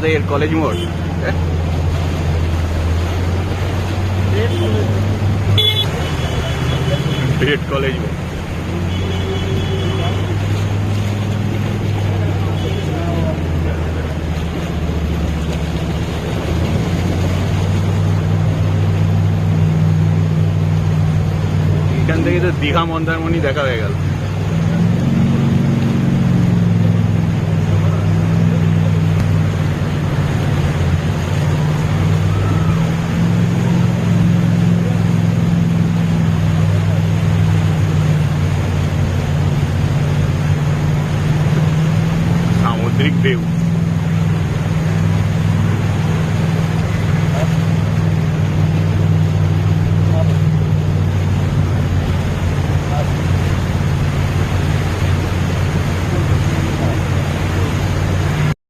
আমাদের কলেজ মোড়। B Ed college মোড়। এখান থেকে তো দীঘা মন্দারমণি দেখা হয়ে গেল। সামুদ্রিক ঢেউ।